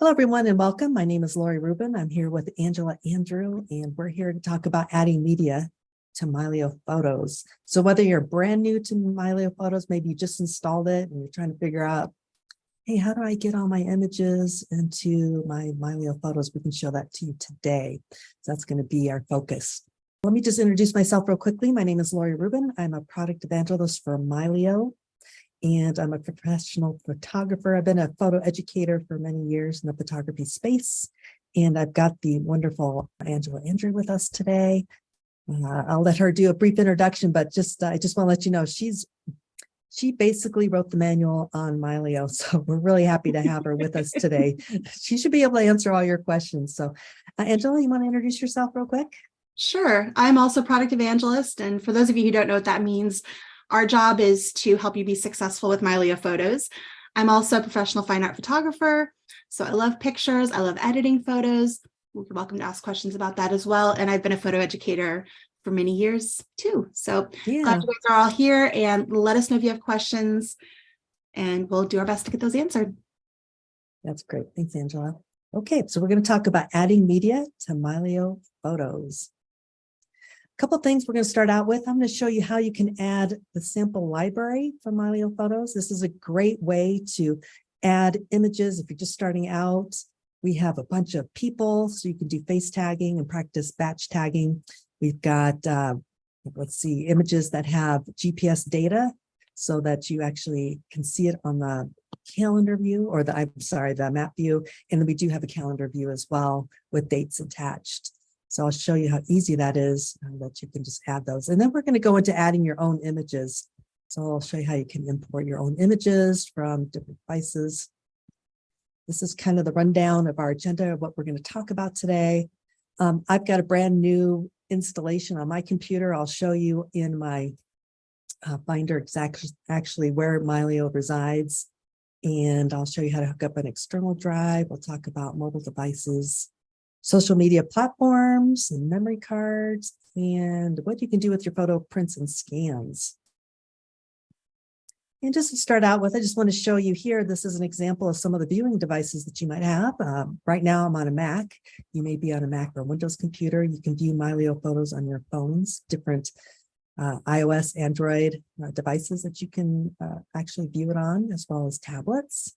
Hello, everyone, and welcome. My name is Lori Rubin. I'm here with Angela Andrew, and we're here to talk about adding media to Mylio Photos. So whether you're brand new to Mylio Photos, maybe you just installed it and you're trying to figure out, hey, how do I get all my images into my Mylio Photos? We can show that to you today. So that's going to be our focus. Let me just introduce myself real quickly. My name is Lori Rubin. I'm a product evangelist for Mylio, and I'm a professional photographer. I've been a photo educator for many years in the photography space. And I've got the wonderful Angela Andrew with us today. I'll let her do a brief introduction, but I just want to let you know she basically wrote the manual on Mylio. So we're really happy to have her with us today. She should be able to answer all your questions. So Angela, you want to introduce yourself real quick? Sure. I'm also product evangelist. And for those of you who don't know what that means, our job is to help you be successful with Mylio Photos. I'm also a professional fine art photographer. So I love pictures. I love editing photos. You're welcome to ask questions about that as well. And I've been a photo educator for many years too. So glad you guys are all here, and let us know if you have questions and we'll do our best to get those answered. That's great. Thanks, Angela. Okay, so we're going to talk about adding media to Mylio Photos. Couple things we're going to start out with. I'm going to show you how you can add the sample library from Mylio Photos. This is a great way to add images if you're just starting out. We have a bunch of people, so you can do face tagging and practice batch tagging. We've got, let's see, images that have GPS data so that you actually can see it on the calendar view, or the map view. And then we do have a calendar view as well with dates attached. So I'll show you how easy that is, that you can just add those. And then we're going to go into adding your own images. So I'll show you how you can import your own images from different devices. This is kind of the rundown of our agenda of what we're going to talk about today. I've got a brand new installation on my computer. I'll show you in my Finder actually where Mylio resides. And I'll show you how to hook up an external drive. We'll talk about mobile devices, social media platforms, and memory cards, and what you can do with your photo prints and scans. And just to start out with, I just want to show you here, this is an example of some of the viewing devices that you might have. Right now I'm on a Mac. You may be on a Mac or Windows computer. You can view Mylio Photos on your phones, different iOS, Android devices that you can actually view it on, as well as tablets.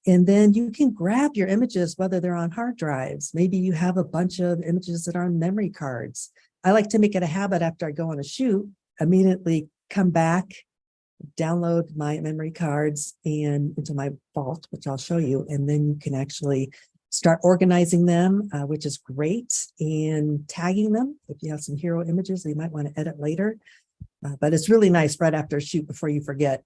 And then you can grab your images, whether they're on hard drives. Maybe you have a bunch of images that are on memory cards. I like to make it a habit after I go on a shoot, immediately come back, download my memory cards and into my vault, which I'll show you. And then you can actually start organizing them, which is great, and tagging them. If you have some hero images that you might want to edit later. But it's really nice right after a shoot before you forget.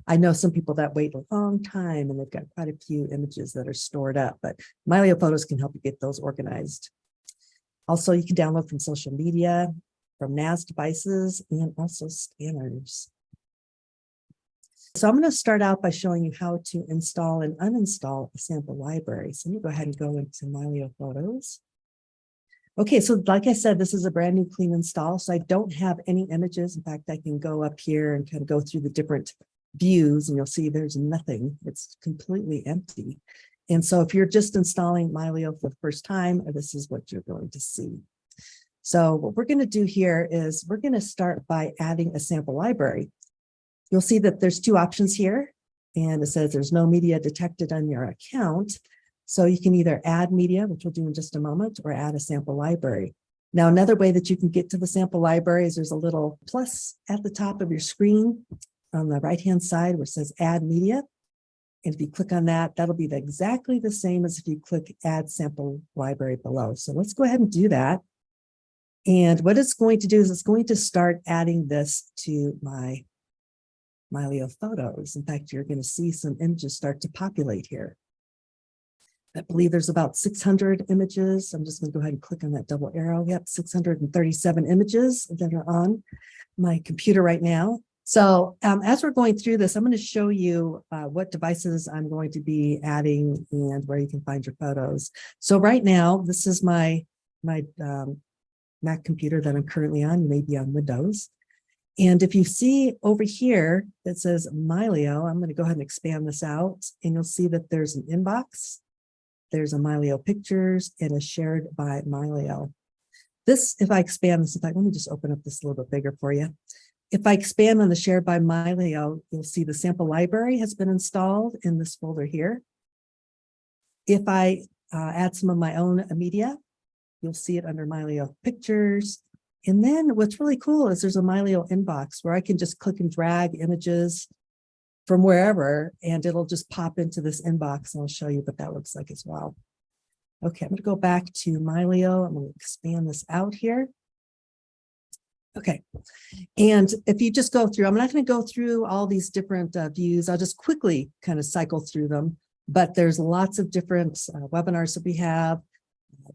I know some people that wait a long time and they've got quite a few images that are stored up, but Mylio Photos can help you get those organized. Also, you can download from social media, from NAS devices, and also scanners. So I'm going to start out by showing you how to install and uninstall a sample library. So let me go ahead and go into Mylio Photos. Okay, so like I said, this is a brand new clean install, so I don't have any images. In fact, I can go up here and kind of go through the different views, and you'll see there's nothing. It's completely empty. And so if you're just installing Mylio for the first time, this is what you're going to see. So what we're going to do here is we're going to start by adding a sample library. You'll see that there's two options here, and it says there's no media detected on your account. So you can either add media, which we'll do in just a moment, or add a sample library. Now, another way that you can get to the sample library is there's a little plus at the top of your screen on the right-hand side where it says add media. And if you click on that, that'll be exactly the same as if you click add sample library below. So let's go ahead and do that. And what it's going to do is it's going to start adding this to my Mylio Photos. In fact, you're going to see some images start to populate here. I believe there's about 600 images. I'm just going to go ahead and click on that double arrow. Yep, 637 images that are on my computer right now. So as we're going through this, I'm going to show you what devices I'm going to be adding and where you can find your photos. So right now, this is my Mac computer that I'm currently on. You may be on Windows. And if you see over here that says Mylio, I'm going to go ahead and expand this out, and you'll see that there's an inbox, there's a Mylio pictures, and a shared by Mylio. This, if I expand this, let me just open up this a little bit bigger for you. If I expand on the shared by Mylio, you'll see the sample library has been installed in this folder here. If I add some of my own media, you'll see it under Mylio pictures. And then what's really cool is there's a Mylio inbox where I can just click and drag images from wherever, and it'll just pop into this inbox, and I'll show you what that looks like as well. Okay, I'm going to go back to Mylio. I'm going to expand this out here. Okay, and if you just go through, I'm not going to go through all these different views. I'll just quickly kind of cycle through them, but there's lots of different webinars that we have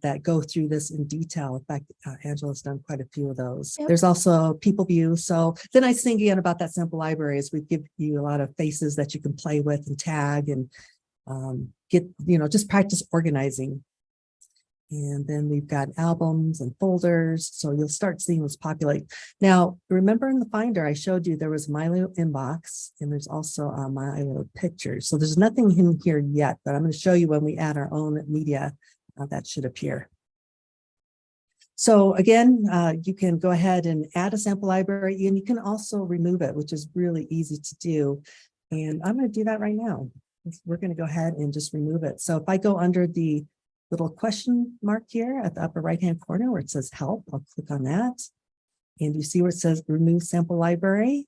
that go through this in detail. In fact, Angela's done quite a few of those. Yep. There's also people view. So the nice thing again about that sample library is we give you a lot of faces that you can play with and tag and get, just practice organizing. And then we've got albums and folders. So you'll start seeing those populate. Now, remember in the Finder, I showed you there was Mylio inbox, and there's also Mylio pictures. So there's nothing in here yet, but I'm going to show you when we add our own media, that should appear. So again, you can go ahead and add a sample library, and you can also remove it, which is really easy to do. And I'm going to do that right now. We're going to go ahead and just remove it. So if I go under the little question mark here at the upper right-hand corner where it says help, I'll click on that. And you see where it says remove sample library.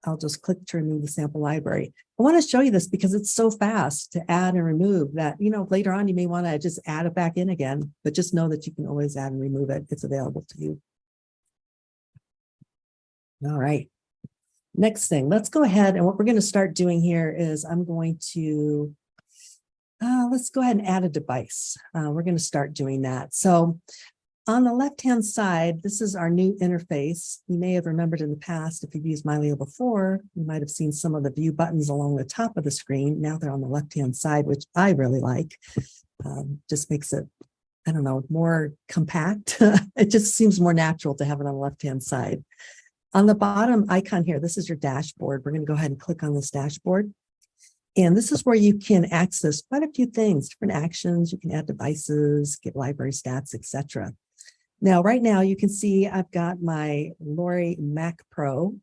I'll just click to remove the sample library. I want to show you this because it's so fast to add and remove that, later on you may want to just add it back in again, but just know that you can always add and remove it. It's available to you. All right. Next thing, let's go ahead, and what we're going to start doing here is I'm going to, let's go ahead and add a device. We're going to start doing that. So on the left-hand side, this is our new interface. You may have remembered in the past, if you've used Mylio before, you might have seen some of the view buttons along the top of the screen. Now they're on the left-hand side, which I really like. Just makes it, I don't know, more compact. It just seems more natural to have it on the left-hand side. On the bottom icon here, this is your dashboard. We're going to go ahead and click on this dashboard. And this is where you can access quite a few things, different actions. You can add devices, get library stats, etc. Now, right now, you can see I've got my Lori Mac Pro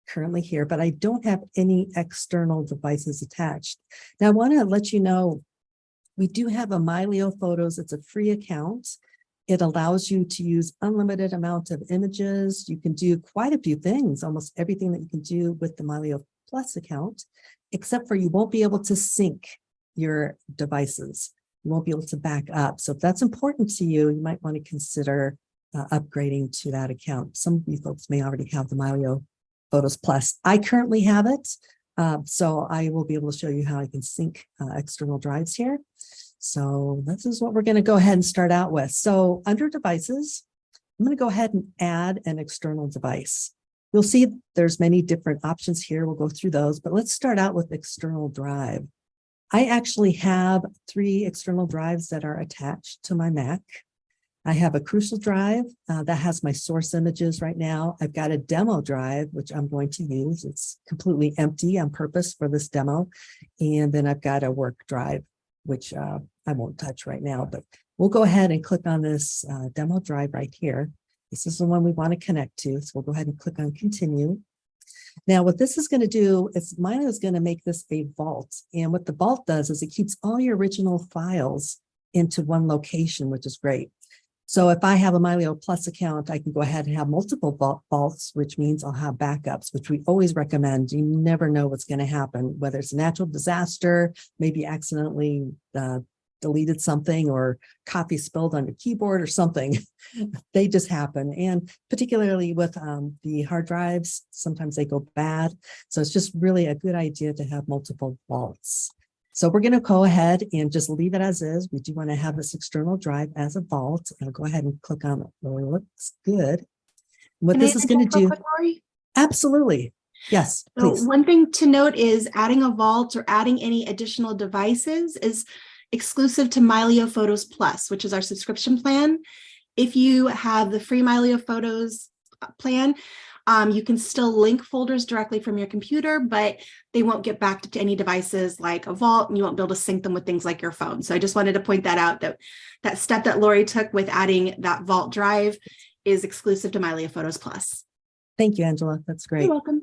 currently here, but I don't have any external devices attached. Now, I want to let you know, we do have a Mylio Photos. It's a free account. It allows you to use unlimited amount of images. You can do quite a few things, almost everything that you can do with the Mylio Plus account, except for you won't be able to sync your devices. You won't be able to back up. So if that's important to you, you might want to consider upgrading to that account. Some of you folks may already have the Mylio Photos Plus. I currently have it, so I will be able to show you how I can sync external drives here. So this is what we're going to go ahead and start out with. So under devices, I'm going to go ahead and add an external device. You'll see there's many different options here. We'll go through those, but let's start out with external drive. I actually have 3 external drives that are attached to my Mac. I have a crucial drive that has my source images right now. I've got a demo drive, which I'm going to use. It's completely empty on purpose for this demo. And then I've got a work drive, which I won't touch right now, but we'll go ahead and click on this demo drive right here. This is the one we want to connect to. So we'll go ahead and click on continue. Now, what this is going to do is Mylio is going to make this a vault. And what the vault does is it keeps all your original files into one location, which is great. So if I have a Mylio Plus account, I can go ahead and have multiple vaults, which means I'll have backups, which we always recommend. You never know what's going to happen, whether it's a natural disaster, maybe accidentally deleted something or coffee spilled on your keyboard or something. They just happen. And particularly with the hard drives, sometimes they go bad. So it's just really a good idea to have multiple vaults. So we're going to go ahead and just leave it as is. We do want to have this external drive as a vault. I'll go ahead and click on it. Well, it looks good. What this is going to do. Absolutely. Yes, please. So one thing to note is adding a vault or adding any additional devices is exclusive to Mylio Photos Plus, which is our subscription plan. If you have the free Mylio Photos plan, You can still link folders directly from your computer, but they won't get back to any devices like a Vault, and you won't be able to sync them with things like your phone. So I just wanted to point that out, that that step that Lori took with adding that Vault drive is exclusive to Mylio Photos Plus. Thank you, Angela. That's great. You're welcome.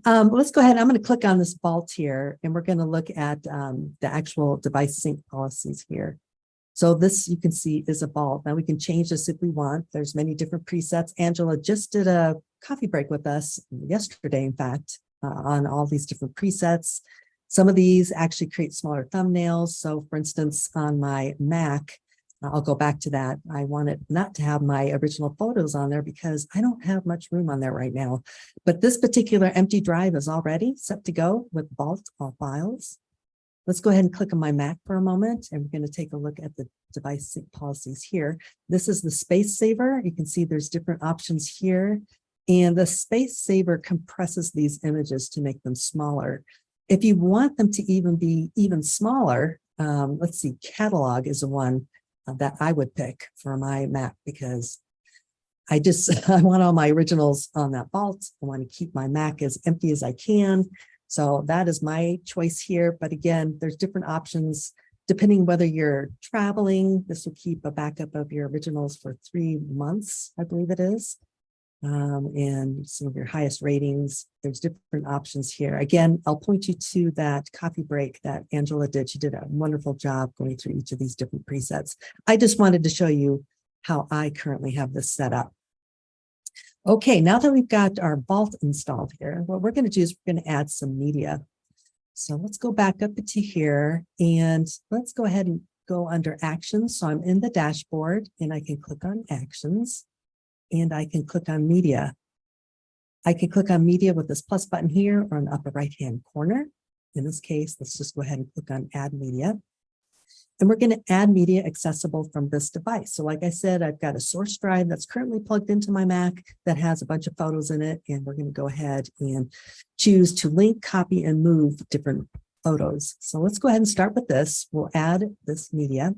Let's go ahead. I'm going to click on this Vault here, and we're going to look at the actual device sync policies here. So this, you can see, is a Vault. Now we can change this if we want. There's many different presets. Angela just did a coffee break with us yesterday, in fact, on all these different presets. Some of these actually create smaller thumbnails. So for instance, on my Mac, I'll go back to that. I wanted not to have my original photos on there because I don't have much room on there right now. But this particular empty drive is already set to go with Vault all files. Let's go ahead and click on my Mac for a moment, and we're going to take a look at the device sync policies here. This is the space saver. You can see there's different options here, and the space saver compresses these images to make them smaller. If you want them to even be even smaller, let's see, catalog is the one that I would pick for my Mac, because I want all my originals on that Vault. I want to keep my Mac as empty as I can. So that is my choice here. But again, there's different options depending whether you're traveling. This will keep a backup of your originals for 3 months, I believe it is. And some of your highest ratings. There's different options here. Again, I'll point you to that coffee break that Angela did. She did a wonderful job going through each of these different presets. I just wanted to show you how I currently have this set up. Okay, now that we've got our Vault installed here, what we're going to do is we're going to add some media. So let's go back up to here, and let's go ahead and go under Actions. So I'm in the dashboard, and I can click on Actions, and I can click on Media. I can click on Media with this plus button here or in the upper right-hand corner. In this case, let's just go ahead and click on Add Media. And we're going to add media accessible from this device. So like I said, I've got a source drive that's currently plugged into my Mac that has a bunch of photos in it. And we're going to go ahead and choose to link, copy, and move different photos. So let's go ahead and start with this. We'll add this media.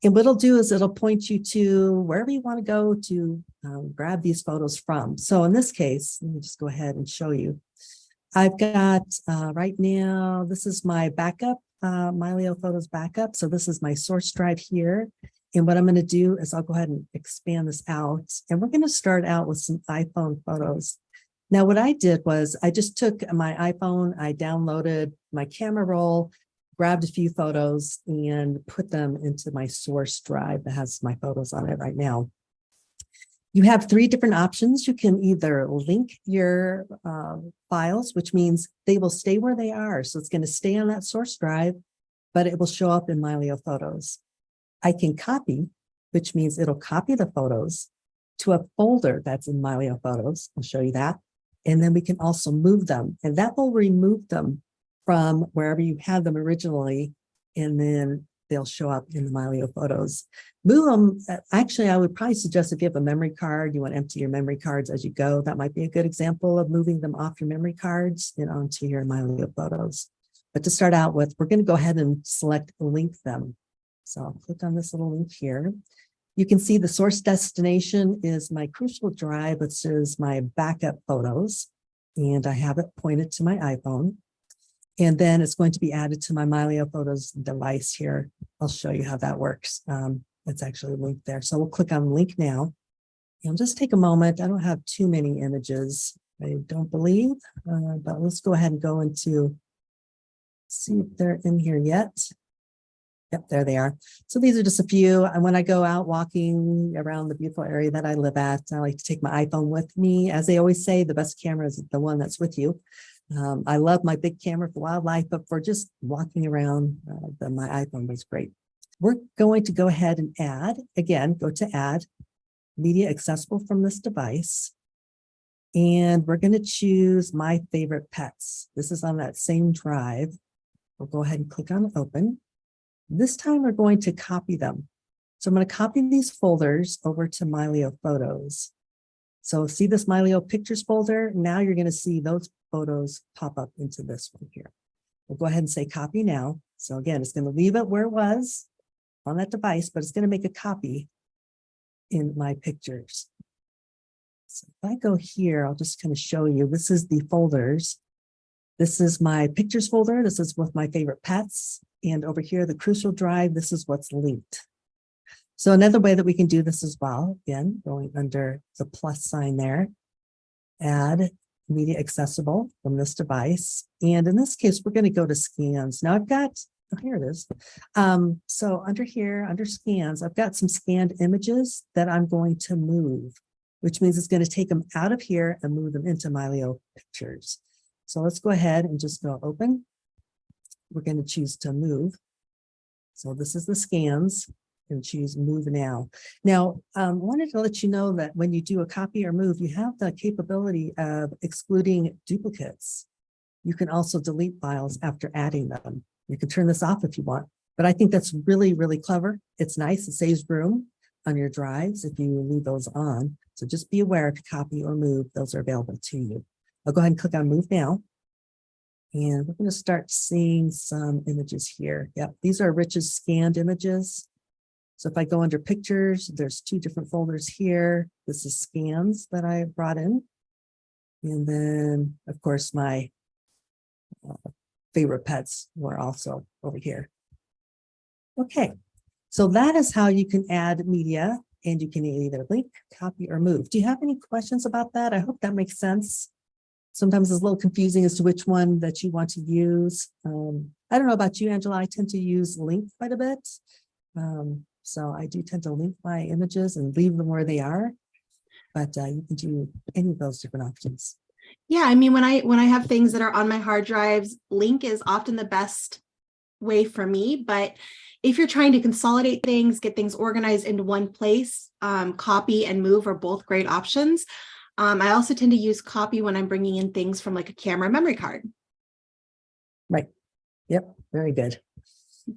And what it'll do is it'll point you to wherever you want to go to grab these photos from. So in this case, let me just go ahead and show you. I've got right now, this is my backup. Mylio Photos backup. So this is my source drive here. And what I'm going to do is I'll go ahead and expand this out. And we're going to start out with some iPhone photos. Now, what I did was I just took my iPhone, I downloaded my camera roll, grabbed a few photos, and put them into my source drive that has my photos on it right now. You have 3 different options. You can either link your files, which means they will stay where they are. So it's going to stay on that source drive, but it will show up in Mylio Photos. I can copy, which means it'll copy the photos to a folder that's in Mylio Photos. I'll show you that. And then we can also move them, and that will remove them from wherever you had them originally, and then they'll show up in the Mylio Photos. Move them. Actually, I would probably suggest if you have a memory card, you want to empty your memory cards as you go. That might be a good example of moving them off your memory cards and onto your Mylio Photos. But to start out with, we're going to go ahead and select link them. So I'll click on this little link here. You can see the source destination is my crucial drive, which is my backup photos. And I have it pointed to my iPhone. And then it's going to be added to my Mylio Photos device here. I'll show you how that works. It's actually linked there. So we'll click on link now. And just take a moment. I don't have too many images, I don't believe, but let's go ahead and go into, see if they're in here yet. Yep, there they are. So these are just a few. And when I go out walking around the beautiful area that I live at, I like to take my iPhone with me. As they always say, the best camera is the one that's with you. I love my big camera for wildlife, but for just walking around, my iPhone was great. We're going to go ahead and add, again, go to add, media accessible from this device. And we're going to choose my favorite pets. This is on that same drive. We'll go ahead and click on open. This time we're going to copy them. So I'm going to copy these folders over to Mylio Photos. So see this Mylio Pictures folder? Now you're going to see those photos pop up into this one here. We'll go ahead and say copy now. So again, it's going to leave it where it was on that device, but it's going to make a copy in my pictures. So if I go here, I'll just kind of show you, this is the folders. This is my pictures folder. This is with my favorite pets. And over here, the crucial drive, this is what's linked. So another way that we can do this as well, again, going under the plus sign there, add media accessible from this device. And in this case, we're going to go to scans. Now I've got, oh, here it is. So under here, under scans, I've got some scanned images that I'm going to move, which means it's going to take them out of here and move them into Mylio Pictures. So let's go ahead and just go open. We're going to choose to move. So this is the scans. And choose move now. Now, I wanted to let you know that when you do a copy or move, you have the capability of excluding duplicates. You can also delete files after adding them. You can turn this off if you want, but I think that's really, really clever. It's nice. It saves room on your drives if you leave those on. So just be aware if you copy or move, those are available to you. I'll go ahead and click on move now. And we're going to start seeing some images here. Yep, these are Rich's scanned images. So if I go under pictures, there's two different folders here. This is scans that I brought in. And then, of course, my favorite pets were also over here. Okay, so that is how you can add media, and you can either link, copy, or move. Do you have any questions about that? I hope that makes sense. Sometimes it's a little confusing as to which one that you want to use. I don't know about you, Angela. I tend to use link quite a bit. So I do tend to link my images and leave them where they are, but you can do any of those different options. Yeah, I mean, when I have things that are on my hard drives, link is often the best way for me. But if you're trying to consolidate things, get things organized into one place, copy and move are both great options. I also tend to use copy when I'm bringing in things from like a camera memory card. Right. Yep. Very good.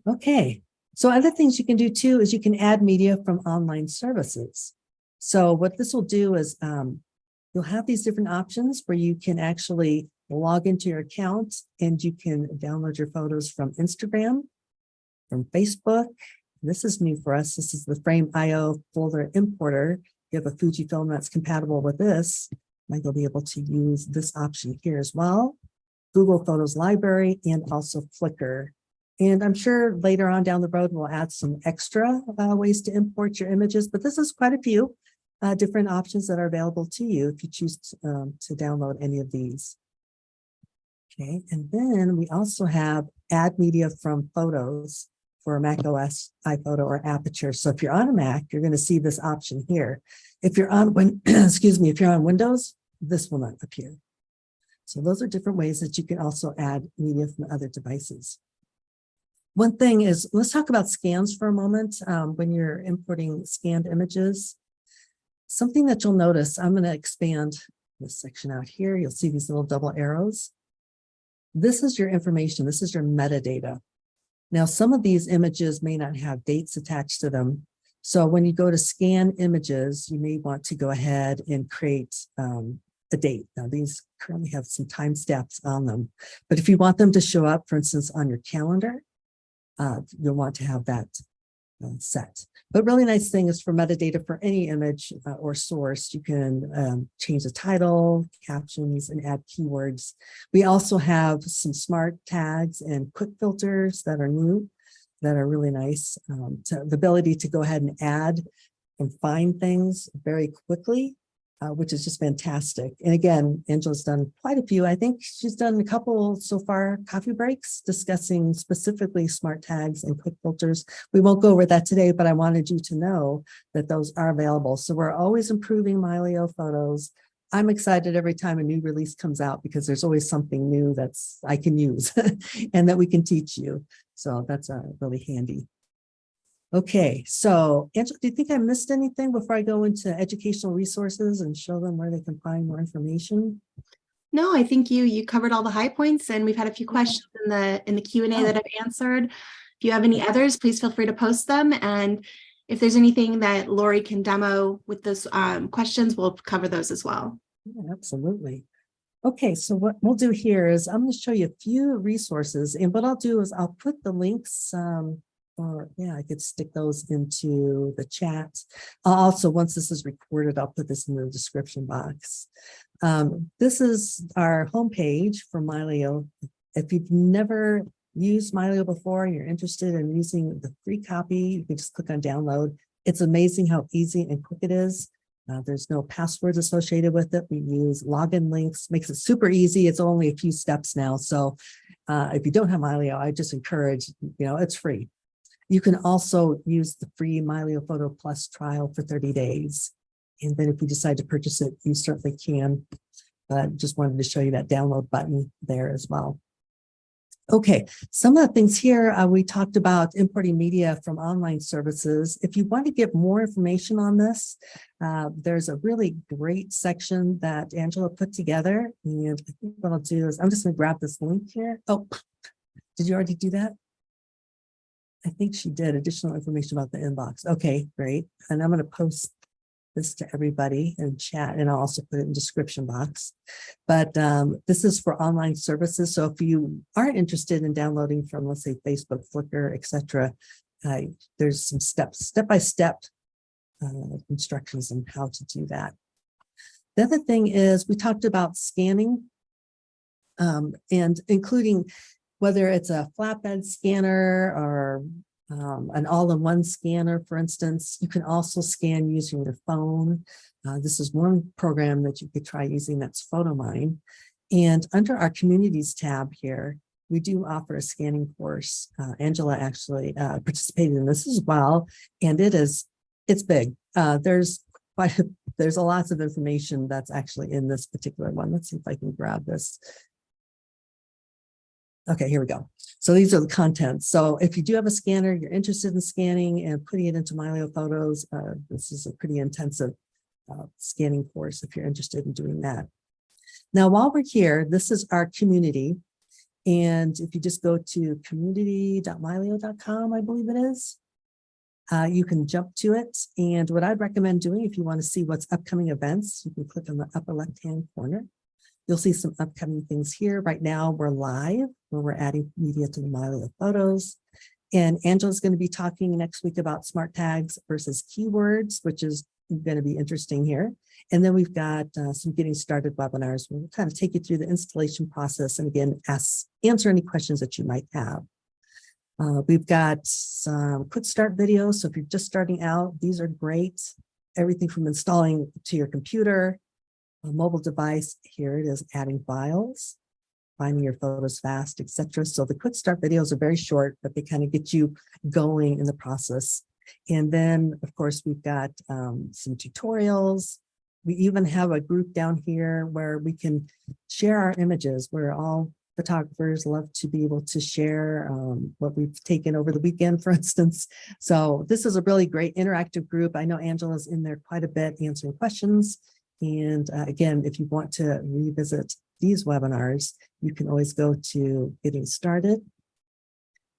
Okay. So other things you can do too is you can add media from online services. So what this will do is you'll have these different options where you can actually log into your account and you can download your photos from Instagram, from Facebook. This is new for us. This is the Frame.io folder importer. You have a Fujifilm that's compatible with this. You'll be able to use this option here as well. Google Photos Library and also Flickr. And I'm sure later on down the road, we'll add some extra ways to import your images, but this is quite a few different options that are available to you if you choose to download any of these. Okay, and then we also have add media from photos for Mac OS, iPhoto, or Aperture. So if you're on a Mac, you're going to see this option here. If you're on excuse me, if you're on Windows, this will not appear. So those are different ways that you can also add media from other devices. One thing is, let's talk about scans for a moment. When you're importing scanned images, something that you'll notice, I'm going to expand this section out here. You'll see these little double arrows. This is your information. This is your metadata. Now, some of these images may not have dates attached to them. So when you go to scan images, you may want to go ahead and create a date. Now, these currently have some timestamps on them. But if you want them to show up, for instance, on your calendar, you'll want to have that set. But really nice thing is for metadata for any image or source, you can change the title, captions, and add keywords. We also have some smart tags and quick filters that are new, that are really nice. The ability to go ahead and add and find things very quickly, which is just fantastic. And again, Angela's done quite a few. I think she's done a couple so far coffee breaks discussing specifically smart tags and quick filters. We won't go over that today, but I wanted you to know that those are available. So we're always improving Mylio Photos. I'm excited every time a new release comes out because there's always something new that's I can use and that we can teach you. So that's really handy. Okay, so Angela, do you think I missed anything before I go into educational resources and show them where they can find more information? No, I think you covered all the high points, and we've had a few questions in the Q&A that I've answered. If you have any others, please feel free to post them. And if there's anything that Lori can demo with those questions, we'll cover those as well. Yeah, absolutely. Okay, so what we'll do here is I'm going to show you a few resources, and what I'll do is I'll put the links or yeah, I could stick those into the chat. Also, once this is recorded, I'll put this in the description box. This is our homepage for Mylio. If you've never used Mylio before and you're interested in using the free copy, you can just click on download. It's amazing how easy and quick it is. There's no passwords associated with it. We use login links, makes it super easy. It's only a few steps now. So if you don't have Mylio, I just encourage, it's free. You can also use the free Mylio Photo Plus trial for 30 days. And then if you decide to purchase it, you certainly can. But just wanted to show you that download button there as well. Okay, some of the things here, we talked about importing media from online services. If you want to get more information on this, there's a really great section that Angela put together. And I think what I'll do is I'm just going to grab this link here. Oh, did you already do that? I think she did. Additional information about the inbox. Okay, great. And I'm going to post this to everybody in chat, and I'll also put it in the description box. But this is for online services. So if you aren't interested in downloading from, let's say, Facebook, Flickr, etc., there's some step-by-step instructions on how to do that. The other thing is we talked about scanning and including whether it's a flatbed scanner or an all-in-one scanner, for instance. You can also scan using your phone. This is one program that you could try using, that's PhotoMine. And under our communities tab here, we do offer a scanning course. Angela actually participated in this as well, and it's big. There's lots of information that's actually in this particular one. Let's see if I can grab this. Okay, here we go. So these are the contents. So if you do have a scanner, you're interested in scanning and putting it into Mylio Photos, this is a pretty intensive scanning course if you're interested in doing that. Now, while we're here, this is our community. And if you just go to community.mylio.com, I believe it is, you can jump to it. And what I'd recommend doing, if you want to see what's upcoming events, you can click on the upper left-hand corner. You'll see some upcoming things here. Right now, we're live where we're adding media to the Mylio Photos. And Angela's going to be talking next week about SmartTags versus keywords, which is going to be interesting here. And then we've got some getting started webinars. We'll kind of take you through the installation process and again, answer any questions that you might have. We've got some quick start videos. So if you're just starting out, these are great. Everything from installing to your computer, a mobile device, here it is, adding files, finding your photos fast, etc. So the quick start videos are very short, but they kind of get you going in the process. And then, of course, we've got some tutorials. We even have a group down here where we can share our images. We're all photographers, love to be able to share what we've taken over the weekend, for instance. So this is a really great interactive group. I know Angela's in there quite a bit answering questions. And again, if you want to revisit these webinars, you can always go to Getting Started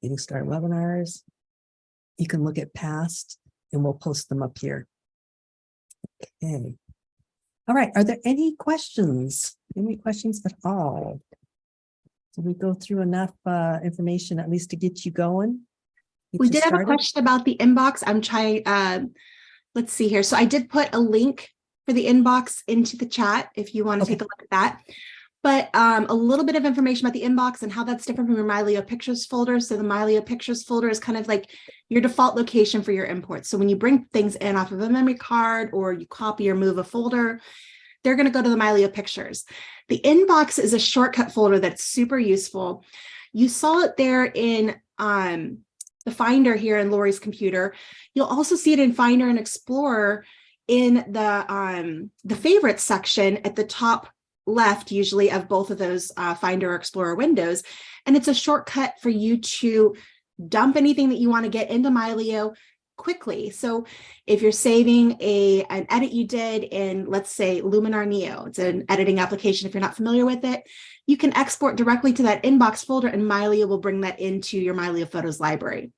webinars. You can look at past and we'll post them up here. Okay. All right. Are there any questions? Any questions at all? Did we go through enough information at least to get you going? We did have a question about the inbox. I'm trying, let's see here. So I did put a link for the inbox into the chat if you want to take a look at that. But a little bit of information about the inbox and how that's different from your Mylio Pictures folder. So the Mylio Pictures folder is kind of like your default location for your imports. So when you bring things in off of a memory card or you copy or move a folder, they're going to go to the Mylio Pictures. The inbox is a shortcut folder that's super useful. You saw it there in the Finder here in Lori's computer. You'll also see it in Finder and Explorer in the favorites section at the top left, usually, of both of those Finder or Explorer windows. And it's a shortcut for you to dump anything that you want to get into Mylio quickly. So if you're saving an edit you did in, let's say, Luminar Neo, it's an editing application if you're not familiar with it, you can export directly to that inbox folder and Mylio will bring that into your Mylio Photos library.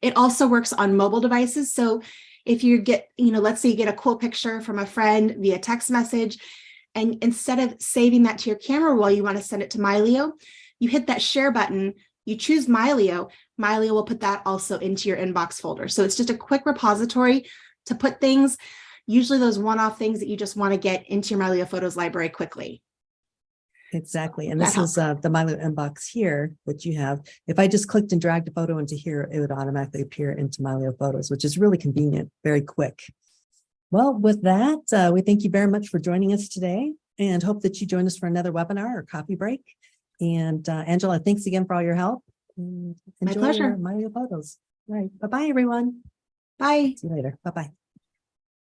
It also works on mobile devices. So if you get, let's say you get a cool picture from a friend via text message, and instead of saving that to your camera roll, you want to send it to Mylio, you hit that share button, you choose Mylio. Mylio will put that also into your inbox folder. So it's just a quick repository to put things, usually those one-off things that you just want to get into your Mylio Photos library quickly. Exactly. And this is the Mylio inbox here that you have. If I just clicked and dragged a photo into here, it would automatically appear into Mylio Photos, which is really convenient, very quick. Well, with that, we thank you very much for joining us today and hope that you join us for another webinar or coffee break. And Angela, thanks again for all your help. My pleasure. Mylio Photos. All right. Bye-bye, everyone. Bye. See you later. Bye-bye.